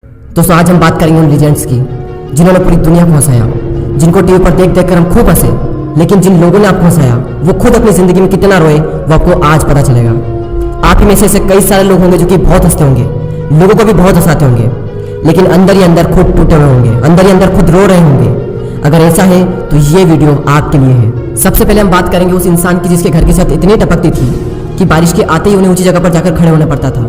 दोस्तों आज हम बात करेंगे उन लीजेंड्स की जिन्होंने पूरी दुनिया को हंसाया, जिनको टीवी पर देख देख कर हम खूब हंसे, लेकिन जिन लोगों ने आपको हंसाया वो खुद अपनी जिंदगी में कितना रोए वो आपको आज पता चलेगा। आप ही में से ऐसे कई सारे लोग होंगे जो कि बहुत हंसते होंगे, लोगों को भी बहुत हंसाते होंगे, लेकिन अंदर ही अंदर खुद टूटे हुए होंगे, अंदर ही अंदर खुद रो रहे होंगे। अगर ऐसा है तो ये वीडियो आपके लिए है। सबसे पहले हम बात करेंगे उस इंसान की जिसके घर की छत इतनी टपकती थी कि बारिश के आते ही उन्हें ऊंची जगह पर जाकर खड़े होना पड़ता था,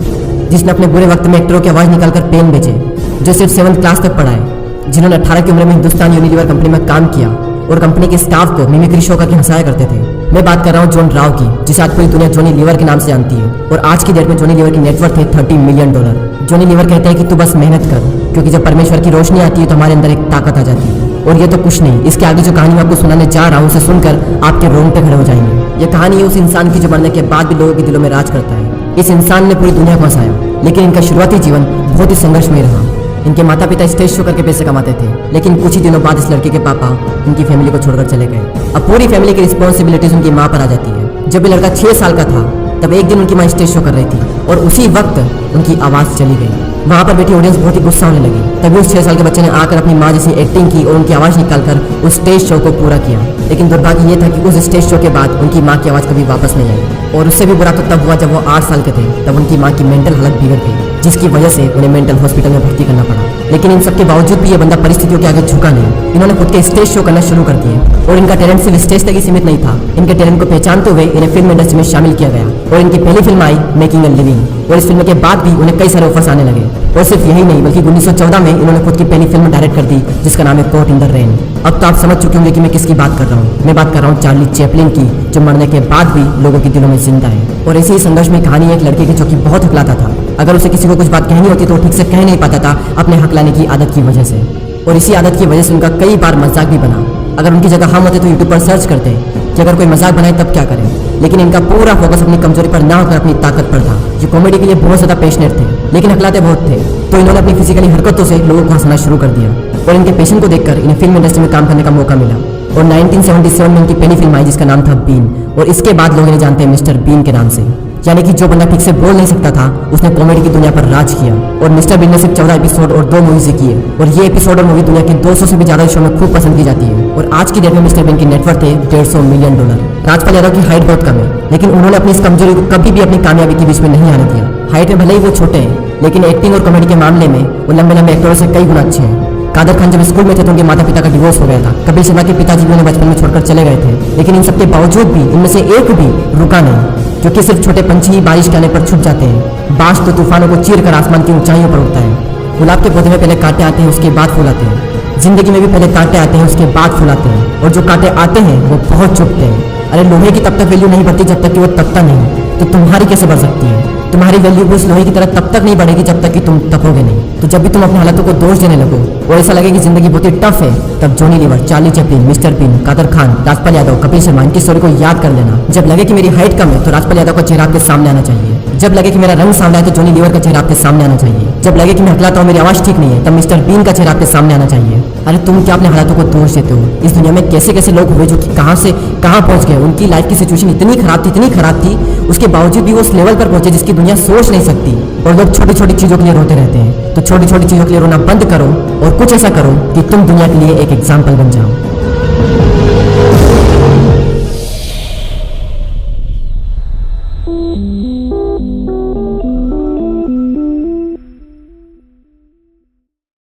जिसने अपने बुरे वक्त में एक्टरों की आवाज़ निकालकर पेन बेचे, जो सिर्फ 7th क्लास तक पढ़ा है, जिन्होंने 18 की उम्र में हिंदुस्तान यूनिलीवर कंपनी में काम किया और कंपनी के स्टाफ को मिमिक्री शो करके हंसाया करते थे। मैं बात कर रहा हूँ जॉन राव की, जिसे आज पूरी दुनिया जॉनी लीवर के नाम से जानती है, और आज की डेट में जॉनी लीवर की नेटवर्थ है $30 मिलियन। जॉनी लीवर कहते हैं कि तू बस मेहनत कर, क्योंकि जब परमेश्वर की रोशनी आती है तो हमारे अंदर एक ताकत आ जाती है। और ये तो कुछ नहीं, इसके आगे जो कहानी मैं आपको सुनाने जा रहा हूँ उसे सुनकर आपके रोंगटे खड़े हो जाएंगे। यह कहानी है उस इंसान की जो मरने के बाद भी लोगों के दिलों में राज करता है। इस इंसान ने पूरी दुनिया को हंसाया, लेकिन इनका शुरुआती जीवन बहुत ही संघर्षमय रहा। इनके माता पिता स्टेज शो करके पैसे कमाते थे, लेकिन कुछ ही दिनों बाद इस लड़के के पापा इनकी फैमिली को छोड़कर चले गए। अब पूरी फैमिली की रिस्पॉन्सिबिलिटीज उनकी माँ पर आ जाती है। जब ये लड़का 6 साल का था तब एक दिन उनकी माँ स्टेज शो कर रही थी और उसी वक्त उनकी आवाज़ चली गई। वहाँ पर बैठी ऑडियंस बहुत ही गुस्सा होने लगी। तभी उस 6 साल के बच्चे ने आकर अपनी माँ जैसी एक्टिंग की और उनकी आवाज़ निकालकर उस स्टेज शो को पूरा किया। लेकिन दुर्भाग्य ये था कि उस स्टेज शो के बाद उनकी माँ की आवाज़ कभी वापस नहीं आई। और उससे भी बुरा तो तब हुआ जब वो 8 साल के थे, तब उनकी माँ की मेंटल हालत बिगड़ गई, जिसकी वजह से उन्हें मेंटल हॉस्पिटल में भर्ती करना पड़ा। लेकिन इन सबके बावजूद भी ये बंदा परिस्थितियों के आगे झुका नहीं। इन्होंने खुद के स्टेज शो करना शुरू कर दिए और इनका टैलेंट सिर्फ स्टेज तक ही सीमित नहीं था। इनके टैलेंट को पहचानते हुए इन्हें फिल्म इंडस्ट्री में शामिल किया गया और इनकी पहली film I making a living, और इस फिल्म के बाद भी उन्हें कई सारे ऑफर्स आने लगे। और सिर्फ यही नहीं, बल्कि 1914 में इन्होंने खुद की पहली फिल्म डायरेक्ट कर दी जिसका नाम है कॉट इन द रेन। अब तो आप समझ चुके होंगे कि मैं किसकी बात कर रहा हूँ। मैं बात कर रहा हूँ चार्ली चैपलिन की, जो मरने के बाद भी लोगों के दिलों में जिंदा है। और ऐसी ही संघर्ष में कहानी है एक लड़के की जो कि बहुत हकलाता था। अगर उसे किसी को कुछ बात कहनी होती तो वो ठीक से कह नहीं पाता था अपने हकलाने की आदत की वजह से। और इसी आदत की वजह से उनका कई बार मजाक भी बना। अगर उनकी जगह हम होते तो यूट्यूब पर सर्च करते कि अगर कोई मजाक बनाए तब क्या करें, लेकिन इनका पूरा फोकस अपनी कमजोरी पर ना होकर अपनी ताकत पर था। जो कॉमेडी के लिए बहुत ज़्यादा पैशनेट थे, लेकिन हकलाते बहुत थे, तो इन्होंने अपनी फिजिकली हरकतों से लोगों को हंसाना शुरू कर दिया। और इनके पैशन को देखकर इन्हें फिल्म इंडस्ट्री में काम करने का मौका मिला। और 1977 में इनकी पहली फिल्म आई जिसका नाम था बीन, और इसके बाद लोग इन्हें जानते हैं मिस्टर बीन के नाम से। यानी कि जो बंदा ठीक से बोल नहीं सकता था उसने कॉमेडी की दुनिया पर राज किया। और मिस्टर बीन ने सिर्फ 14 एपिसोड और 2 मूवीज किए, और ये एपिसोड और मूवी दुनिया के 200 से भी ज्यादा शो में खूब पसंद की जाती है। और आज की डेट में मिस्टर बीन की नेटवर्थ है $150 मिलियन। राजपाल यादव की हाइट बहुत कम है, लेकिन उन्होंने अपनी इस कमजोरी को कभी भी अपनी कामयाबी के बीच में नहीं आने दिया। हाइट में भले ही वो छोटे हैं, लेकिन एक्टिंग और कॉमेडी के मामले में वो लंबे लंबे एक्टरों से कई गुना अच्छे हैं। कादर खान जब स्कूल में थे तो उनके माता पिता का डिवोर्स हो गया था। कपिल शर्मा के पिताजी भी उन्हें बचपन में छोड़कर चले गए थे, लेकिन इन सबके बावजूद भी इनमें से एक भी रुका नहीं, क्योंकि सिर्फ छोटे पंछी ही बारिश के आने पर छुप जाते हैं। बांस तो तूफानों को चीर कर आसमान की ऊंचाइयों पर उड़ता है। गुलाब के पौधे में पहले कांटे आते हैं, उसके बाद फूल आते हैं। जिंदगी में भी पहले कांटे आते हैं, उसके बाद फूल आते हैं, और जो कांटे आते हैं वो बहुत चुभते हैं। अरे लोहे की तब तक वैल्यू नहीं बढ़ती जब तक कि वो तपता नहीं, तो तुम्हारी कैसे बढ़ सकती है? तुम्हारी वैल्यू भी उस लोहे की तरह तब तक नहीं बढ़ेगी जब तक कि तुम तपोगे नहीं। तो जब भी तुम अपनी हालातों को दोष देने लगो और ऐसा लगे कि जिंदगी बहुत ही टफ है, तब Johnny Lever, Charlie Chaplin, mister Bean, Kader Khan, Rajpal Yadav, Kapil Sharma, इनकी स्टोरी को याद कर लेना। जब लगे कि मेरी हाइट कम है तो राजपाल यादव का चेहरा आपके सामने आना चाहिए। जब लगे कि मेरा रंग सांवला है तो जॉनी लीवर का चेहरा आपके सामने आना चाहिए। जब लगे कि मैं हकलाता हूँ, मेरी आवाज ठीक नहीं है, तब मिस्टर बीन का चेहरा आपके सामने आना चाहिए। अरे तुम क्या अपने हालातों को दोष देते हो? इस दुनिया में कैसे कैसे लोग हुए जो कि कहाँ से कहाँ पहुंच गए। उनकी लाइफ की सिचुएशन इतनी खराब थी, उसके बावजूद भी वो उस लेवल पर पहुंचे जिसकी दुनिया सोच नहीं सकती। और लोग छोटी छोटी चीज़ों के लिए रोते रहते हैं। तो छोटी छोटी चीज़ों के लिए रोना बंद करो और कुछ ऐसा करो कि तुम दुनिया के लिए एक एग्जाम्पल बन जाओ।